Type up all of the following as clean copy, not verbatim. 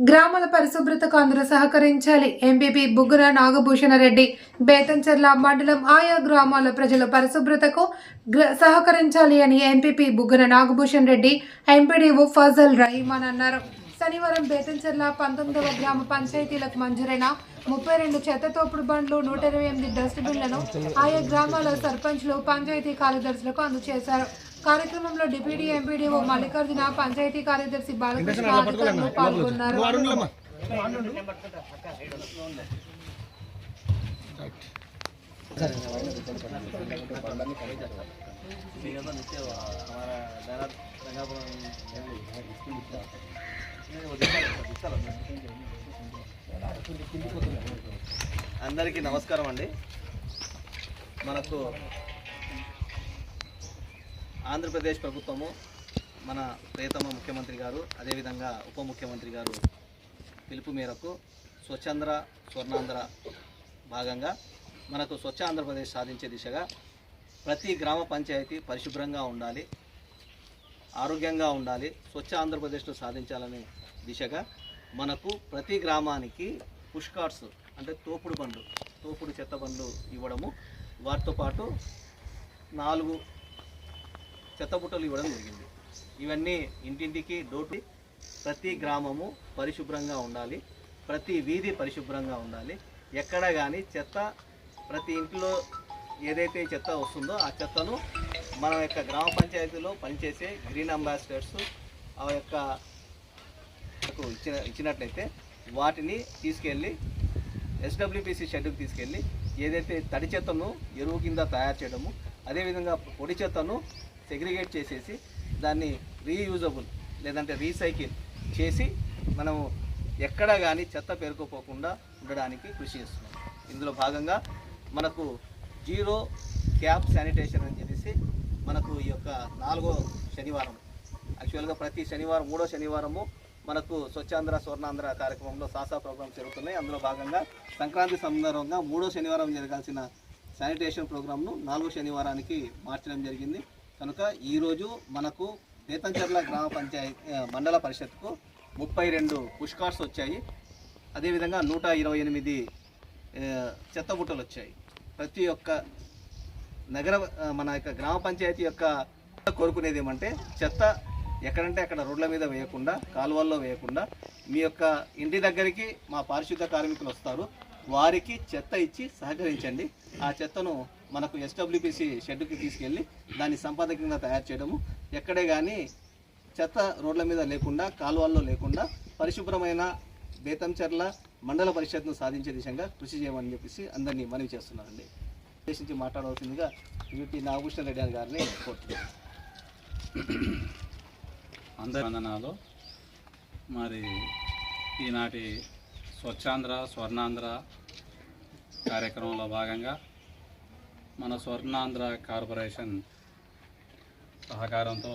గ్రామాల పరిశుభ్రతకు అందరూ సహకరించాలి. ఎంపీపీ బుగ్గన నాగభూషణ రెడ్డి. బేతంచెర్ల మండలం ఆయా గ్రామాల ప్రజల పరిశుభ్రతకు సహకరించాలి అని ఎంపీపీ బుగ్గన నాగభూషణ రెడ్డి ఎంపీడీఓ ఫజల్ రహీమాన్ అన్నారు. శనివారం బేతంచెర్ల 19వ గ్రామ పంచాయతీలకు మంజూరైన 32 చెత్త తోపుడు బండ్లు, 128 డస్ట్బిన్లను ఆయా గ్రామాల సర్పంచ్లు, పంచాయతీ కార్యదర్శులకు అందజేశారు. కార్యక్రమంలో డిప్యూటీ ఎంపీడీఓ మల్లికార్జున, పంచాయతీ కార్యదర్శి బాలకృష్ణ అధికారులు పాల్గొన్నారు. అందరికీ నమస్కారం అండి. మనకు ఆంధ్రప్రదేశ్ ప్రభుత్వము, మన ప్రియతమ ముఖ్యమంత్రి గారు, అదేవిధంగా ఉప ముఖ్యమంత్రి గారు పిలుపు మేరకు స్వచ్ఛాంధ్ర స్వర్ణాంధ్ర భాగంగా మనకు స్వచ్ఛ ఆంధ్రప్రదేశ్ సాధించే దిశగా ప్రతి గ్రామ పంచాయతీ పరిశుభ్రంగా ఉండాలి, ఆరోగ్యంగా ఉండాలి, స్వచ్ఛ ఆంధ్రప్రదేశ్ను సాధించాలనే దిశగా మనకు ప్రతి గ్రామానికి పుష్ కార్ట్స్ అంటే తోపుడు చెత్త బండ్లు ఇవ్వడము, వాటితో పాటు 4 చెత్త బుట్టలు ఇవ్వడం జరిగింది. ఇవన్నీ ఇంటింటికి డోటి ప్రతి గ్రామము పరిశుభ్రంగా ఉండాలి, ప్రతి వీధి పరిశుభ్రంగా ఉండాలి. ఎక్కడ కానీ చెత్త ప్రతి ఇంట్లో ఏదైతే చెత్త వస్తుందో ఆ చెత్తను మన యొక్క గ్రామ పంచాయతీలో పనిచేసే గ్రీన్ అంబాసిడర్స్ ఆ యొక్క ఇచ్చినట్లయితే వాటిని తీసుకెళ్ళి ఎస్డబ్ల్యూపీసీ షెడ్కి తీసుకెళ్ళి ఏదైతే తడి చెత్తను ఎరువు కింద తయారు చేయడము, అదేవిధంగా పొడి చెత్తను సెగ్రిగేట్ చేసేసి దాన్ని రీయూజబుల్ లేదంటే రీసైకిల్ చేసి మనము ఎక్కడ కానీ చెత్త పేరుకోపోకుండా ఉండడానికి కృషి చేస్తున్నాం. ఇందులో భాగంగా మనకు జీరో క్యాప్ శానిటేషన్ అని చెప్పేసి మనకు ఈ యొక్క 4వ శనివారం, యాక్చువల్గా ప్రతి శనివారం 3వ శనివారము మనకు స్వచ్ఛాంధ్ర స్వర్ణాంధ్ర కార్యక్రమంలో సాసా ప్రోగ్రామ్స్ జరుగుతున్నాయి. అందులో భాగంగా సంక్రాంతి సందర్భంగా 3వ శనివారం జరగాల్సిన శానిటేషన్ ప్రోగ్రామ్ను 4వ శనివారానికి మార్చడం జరిగింది. కనుక ఈరోజు మనకు బేతంచెర్ల గ్రామ పంచాయతీ మండల పరిషత్కు 32 పుష్ కార్ట్స్ వచ్చాయి. అదేవిధంగా 128 చెత్త బుట్టలు వచ్చాయి. ప్రతి ఒక్క మన యొక్క గ్రామ పంచాయతీ యొక్క కోరుకునేది ఏమంటే చెత్త ఎక్కడంటే అక్కడ రోడ్ల మీద వేయకుండా, కాలువల్లో వేయకుండా మీ యొక్క ఇంటి దగ్గరికి మా పారిశుద్ధ కార్మికులు వస్తారు, వారికి చెత్త ఇచ్చి సహకరించండి. ఆ చెత్తను మనకు ఎస్డబ్ల్యూపీసీ షెడ్కి తీసుకెళ్ళి దాన్ని సంపాదకంగా తయారు చేయడము, ఎక్కడే కానీ చెత్త రోడ్ల మీద లేకుండా, కాలువల్లో లేకుండా పరిశుభ్రమైన బేతంచెర్ల మండల పరిషత్ను సాధించే దిశగా కృషి చేయమని చెప్పేసి అందరినీ మనవి చేస్తున్నారండి. ఉద్దేశించి మాట్లాడవలసిందిగా యూటీ నాగభూషణ రెడ్డి గారిని కోరుతున్నాను. అందరి వందనాలు. మరి ఈనాటి స్వచ్ఛాంధ్ర స్వర్ణాంధ్ర కార్యక్రమంలో భాగంగా మన స్వర్ణాంధ్ర కార్పొరేషన్ సహకారంతో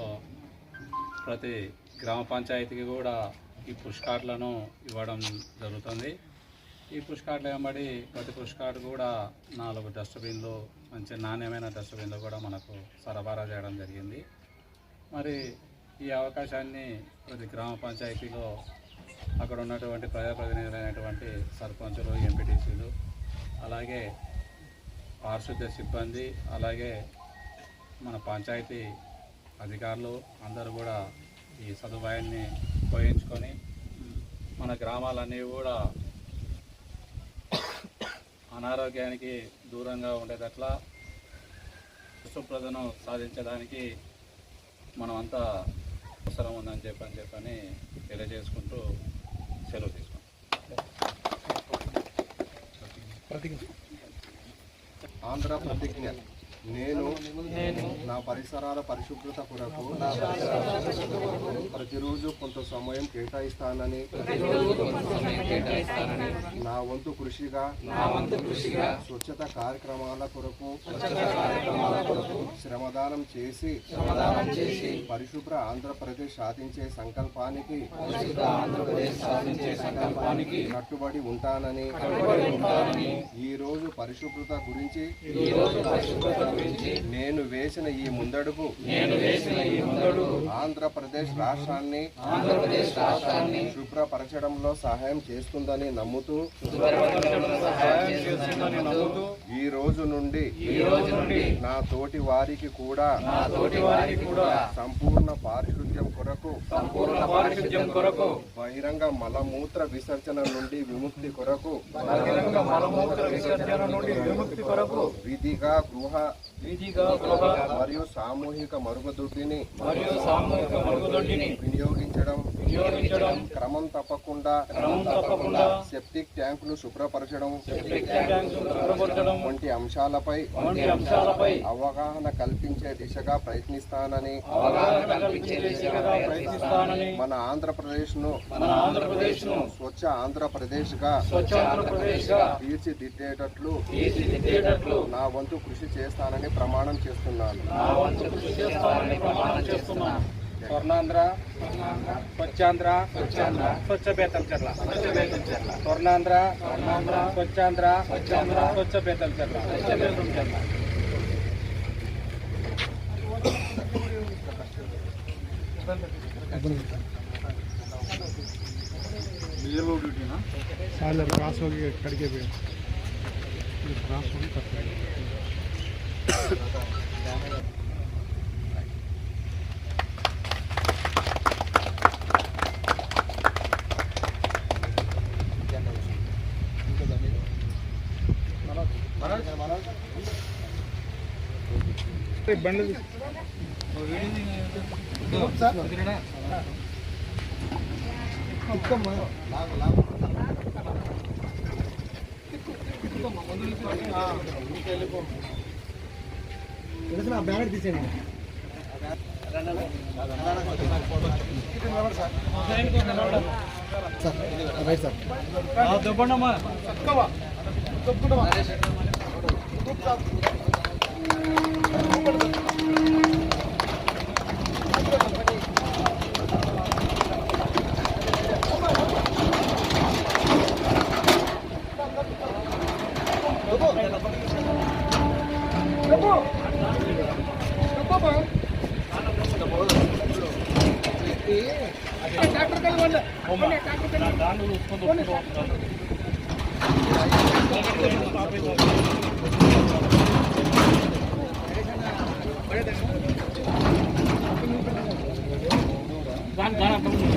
ప్రతి గ్రామ పంచాయతీకి కూడా ఈ పుష్ కార్డులను ఇవ్వడం జరుగుతుంది. ఈ పుష్ కార్డులు వెంబడి ప్రతి పుష్ కార్డు కూడా 4 డస్ట్బిన్లు, మంచి నాణ్యమైన డస్ట్బిన్లు కూడా మనకు సరఫరా చేయడం జరిగింది. మరి ఈ అవకాశాన్ని ప్రతి గ్రామ పంచాయతీలో అక్కడ ఉన్నటువంటి ప్రజాప్రతినిధులైనటువంటి సర్పంచులు, ఎంపీటీసీలు, అలాగే పారిశుద్ధ్య సిబ్బంది, అలాగే మన పంచాయతీ అధికారులు అందరూ కూడా ఈ సదుపాయాన్ని ఉపయోగించుకొని మన గ్రామాలన్నీ కూడా అనారోగ్యానికి దూరంగా ఉండేటట్లా శుభ్రతను సాధించడానికి మనమంతా అవసరం ఉందని చెప్పని తెలియజేసుకుంటూ సెలవు తీసుకుంటాం. ఆంధ్ర ప్రతిజ్ఞ. నేను నా పరిసరాల పరిశుభ్రత కొరకు ప్రతిరోజు కొంత సమయం కేటాయిస్తానని నా వంతు కృషిగా స్వచ్ఛత కార్యక్రమాల కొరకు శ్రమదానం చేసి పరిశుభ్ర ఆంధ్రప్రదేశ్ సాధించే సంకల్పానికి కట్టుబడి ఉంటానని ఈ రోజు పరిశుభ్రత గురించి నేను వేసిన ఈ ముందడుగు ఆంధ్రప్రదేశ్ రాష్ట్రాన్ని శుభ్రపరచడంలో సహాయం చేస్తుందని నమ్ముతూ ఈ రోజు నుండి నా తోటి వారికి కూడా సంపూర్ణ పారిశుద్ధ్యం కొరకు బహిరంగ మలమూత్ర విసర్జన నుండి విముక్తి కొరకు విధిగా గృహ మరియు సామూహిక మరుగుదొడ్డిని వినియోగించడం క్రమం తప్పకుండా సెప్టిక్ ట్యాంకులు శుభ్రపరచడం వంటి అంశాలపై అవగాహన కల్పించే దిశగా ప్రయత్నిస్తానని మన ఆంధ్రప్రదేశ్ ను స్వచ్ఛ ఆంధ్రప్రదేశ్ గా తీర్చిదిద్దేటట్లు నా వంతు కృషి చేస్తానని ప్రమాణం చేస్తున్నాను. స్వర్ణాంధ్ర స్వచ్ఛాంధ్ర స్వచ్ఛ బేతంచెర్ల స్వర్ణాంధ్ర స్వచ్ఛాంధ్ర స్వచ్ఛ బేతంచెర్ల. साल क्रॉस हो गए खड़के पे क्रॉस हो गई बंडल బ్యానర్ తీసేయండి. సార్ రైట్ సార్ దొబ్బండమ్మా गाना